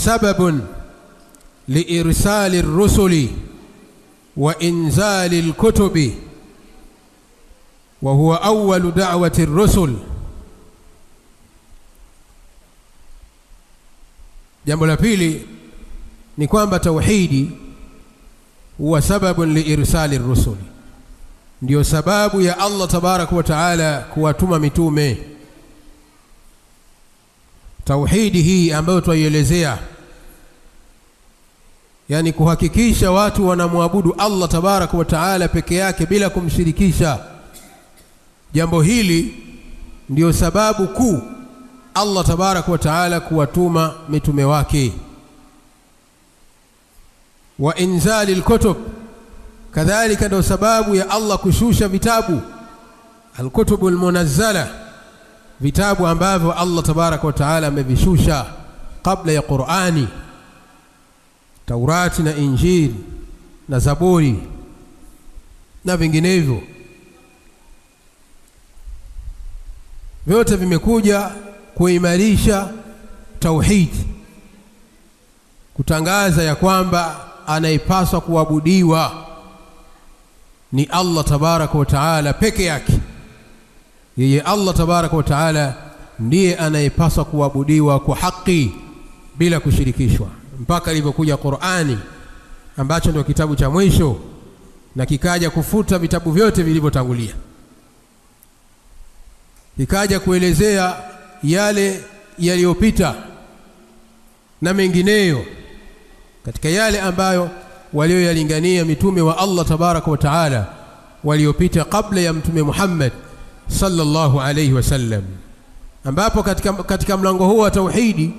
sababun liirsali rusuli wa inzali alkutubi wa huwa awwalu da'wati ar-rusul. Jambo la pili ni kwamba tauhidi huwa sababun liirsali ar-rusuli, ndio sababu ya Allah tabaraka wa taala kuwatuma mitume. Tauhidi hii ambayo twaielezea, yani kuhakikisha watu wanamwabudu Allah tabaraka wa taala peke yake bila kumshirikisha, jambo hili ndio sababu kuu Allah tabaraka wa taala kuwatuma mitume wake. Wa inzali al-kutub, kadhalika ndio sababu ya Allah kushusha vitabu, al-kutubul munazzala, vitabu ambavyo Allah tabaraka wa taala amevishusha kabla ya Qur'ani, Taurati na Injili na Zaburi na vinginevyo. Vyote vimekuja kuimarisha tauhidi, kutangaza ya kwamba anayepaswa kuabudiwa ni Allah tabaraka wa taala peke yake. Yeye Allah tabaraka wa taala ndiye anayepaswa kuabudiwa kwa haki bila kushirikishwa, mpaka ilivyokuja Qur'ani ambacho ndio kitabu cha mwisho na kikaja kufuta vitabu vyote vilivyotangulia, kikaja kuelezea yale yaliyopita na mengineyo katika yale ambayo walioyalingania mitume wa Allah tabaraka wa taala waliopita kabla ya mtume Muhammad sallallahu alayhi wasallam, ambapo katika mlango huu wa tauhidi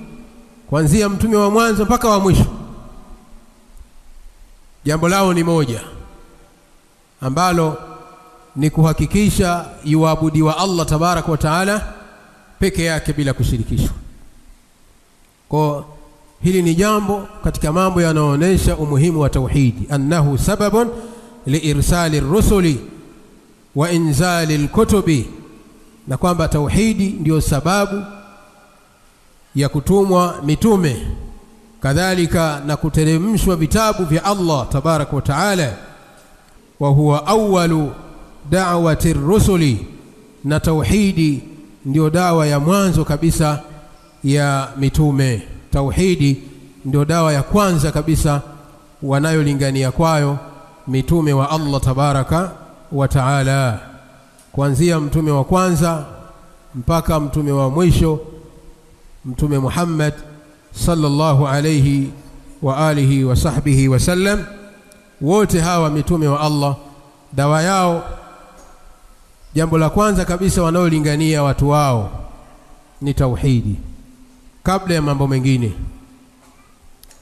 kuanzia mtume wa mwanzo mpaka wa mwisho jambo lao ni moja, ambalo ni kuhakikisha yuabudiwa Allah tabaraka wa taala peke yake bila kushirikishwa. Kwa hili ni jambo katika mambo yanayoonyesha umuhimu wa tauhidi, annahu sababun liirsali rusuli wa inzali alkutubi, na kwamba tauhidi ndio sababu ya kutumwa mitume, kadhalika na kuteremshwa vitabu vya Allah tabaraka wa taala. Wa huwa awwalu da'wati ar-rusuli, na tauhidi ndio dawa ya mwanzo kabisa ya mitume. Tauhidi ndio dawa ya kwanza kabisa wanayolingania kwayo mitume wa Allah tabaraka wa taala, kuanzia mtume wa kwanza mpaka mtume wa mwisho, mtume Muhammad sallallahu alayhi wa alihi wa sahbihi wasallam. Wote hawa mitume wa Allah, dawa yao, jambo la kwanza kabisa wanaolingania watu wao ni tauhidi, kabla ya mambo mengine.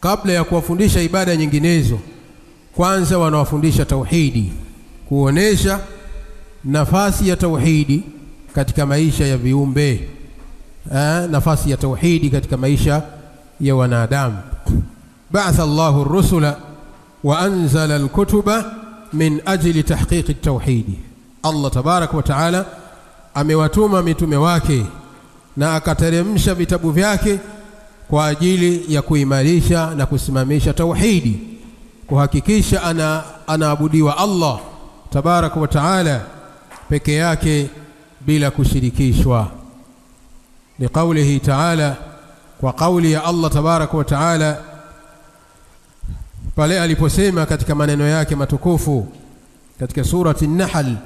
Kabla ya kuwafundisha ibada nyinginezo, kwanza wanawafundisha tauhidi, kuonesha nafasi ya tauhidi katika maisha ya viumbe, nafasi ya tauhidi katika maisha ya wanadamu. Ba'atha Allahu ar-rusula wa anzala al-kutuba min ajli tahqiq at-tauhid. Allah tabaraka wa taala amewatuma mitume wake na akateremsha vitabu vyake kwa ajili ya kuimarisha na kusimamisha tauhidi, kuhakikisha anaabudiwa Allah tabaraka wa taala peke yake bila kushirikishwa. Liqaulihi taala, kwa kauli ya Allah tabaraka wa taala pale aliposema katika maneno yake matukufu katika surati an-Nahl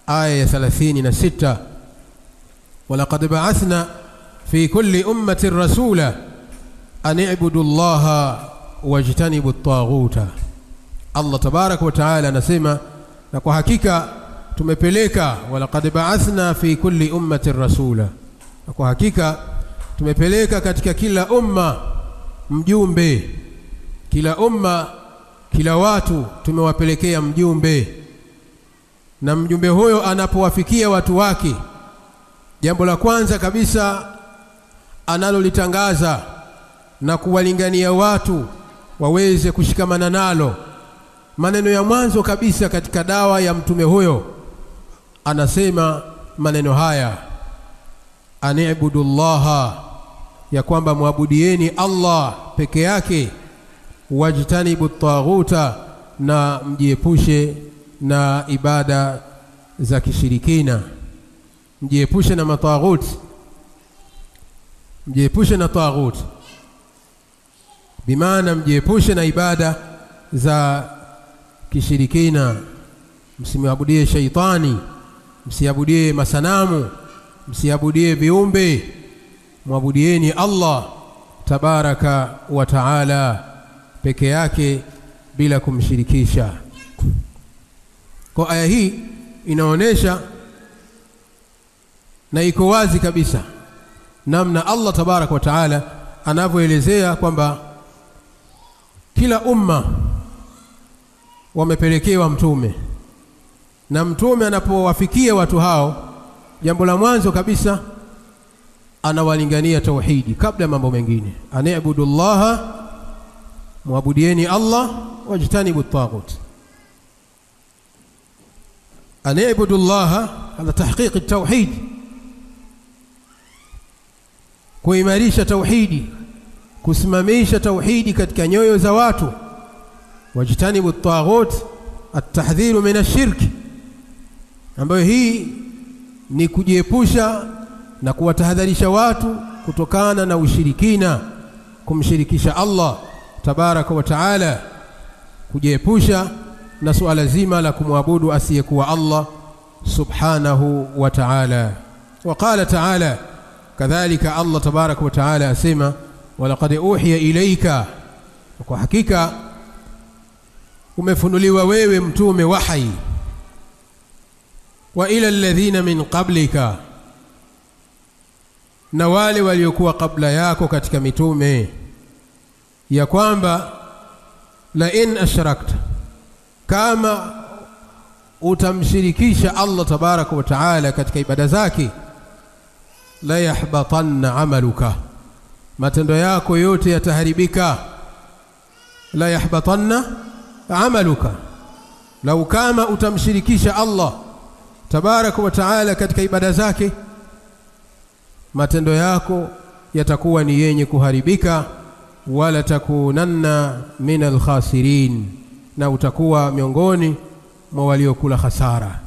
aya ya 36, walaqad ba'athna fi kulli ummatin rasula an i'budu Allaha wajtanibu at-taghuta. Allah tabaraka wa taala anasema, na kwa hakika tumepeleka, walaqad ba'athna fi kulli ummatin rasula, na kwa hakika tumepeleka katika kila umma mjumbe. Kila umma, kila watu tumewapelekea mjumbe, na mjumbe huyo anapowafikia watu wake, jambo la kwanza kabisa analolitangaza na kuwalingania watu waweze kushikamana nalo, maneno ya mwanzo kabisa katika dawa ya mtume huyo, anasema maneno haya, ani'budullaha, ya kwamba muabudieni Allah peke yake, wajtanibu at-taghuta, na mjiepushe na ibada za kishirikina. Mjiepushe na mataghuti, mjiepushe na taghut, bimaana mjiepushe na ibada za kishirikina. Msimwabudie shaitani, msiabudie masanamu, msiabudie viumbe, mwabudieni Allah tabaraka wa taala peke yake bila kumshirikisha. Kwa aya hii inaonesha na iko wazi kabisa namna Allah tabaraka wa taala anavyoelezea kwamba kila umma wamepelekewa mtume, na mtume anapowafikia watu hao, jambo la mwanzo kabisa anawalingania tauhidi kabla mambo mengine. Ani'budullaha, muabudieni Allah, wajtanibu at-taghut. Ani'budullaha ala tahqiq at-tauhid, kuimarisha tauhidi, kusimamisha tauhidi katika nyoyo za watu. Wajtanibu at-taghut, at-tahdhiru min ash-shirk, ambayo hii ni kujiepusha na kuwatahadharisha watu kutokana na ushirikina, kumshirikisha Allah tabaraka wa taala, kujiepusha na suala zima la kumwabudu asiyekuwa Allah subhanahu wa taala. Waqala taala, kadhalika Allah tabaraka wa taala asema, walaqad uhiya ilayka, kwa hakika umefunuliwa wewe mtume wahi, wa ila alladhina min qablika, na wale waliokuwa kabla yako katika mitume, ya kwamba la in ashrakta, kama utamshirikisha Allah tabaraka wa taala katika ibada zake, la yahbatanna amaluka, matendo yako yote yataharibika. La yahbatanna amaluka, lau kama utamshirikisha Allah tabaraka wa taala katika ibada zake, matendo yako yatakuwa ni yenye kuharibika. Wala takunanna min alkhasirin, na utakuwa miongoni mwa waliokula hasara.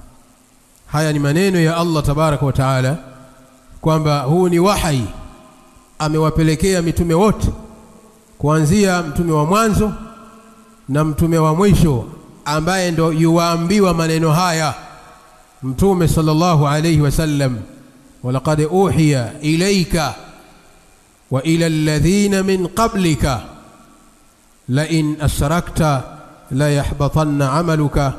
Haya ni maneno ya Allah tabaraka wa taala, kwamba huu ni wahi amewapelekea mitume wote, kuanzia mtume wa mwanzo na mtume wa mwisho, ambaye ndo yuwaambiwa maneno haya mtume sallallahu alayhi wasallam, walaqad uhiya ilayka wa ila alladhina min qablika la in ashrakta la yahbatanna amaluka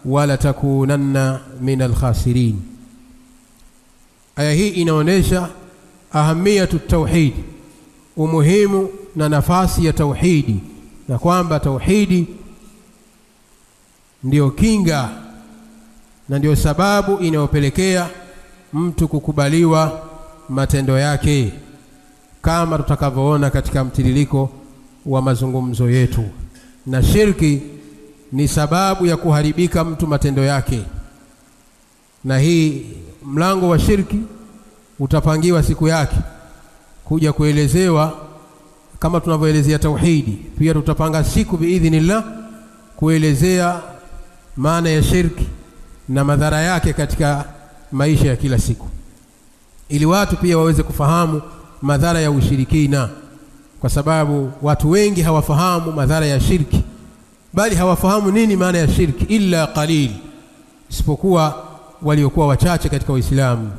wa la takunanna min alkhasirin. Aya hii inaonesha ahamiyatu tauhid, umuhimu na nafasi ya tauhidi, na kwamba tauhidi ndio kinga na ndio sababu inayopelekea mtu kukubaliwa matendo yake, kama tutakavyoona katika mtiririko wa mazungumzo yetu. Na shirki ni sababu ya kuharibika mtu matendo yake, na hii mlango wa shirki utapangiwa siku yake kuja kuelezewa kama tunavyoelezea tauhidi. Pia tutapanga siku biidhnillah kuelezea maana ya shirki na madhara yake katika maisha ya kila siku, ili watu pia waweze kufahamu madhara ya ushirikina, kwa sababu watu wengi hawafahamu madhara ya shirki, bali hawafahamu nini maana ya shirki illa qalil, isipokuwa waliokuwa wachache katika Uislamu.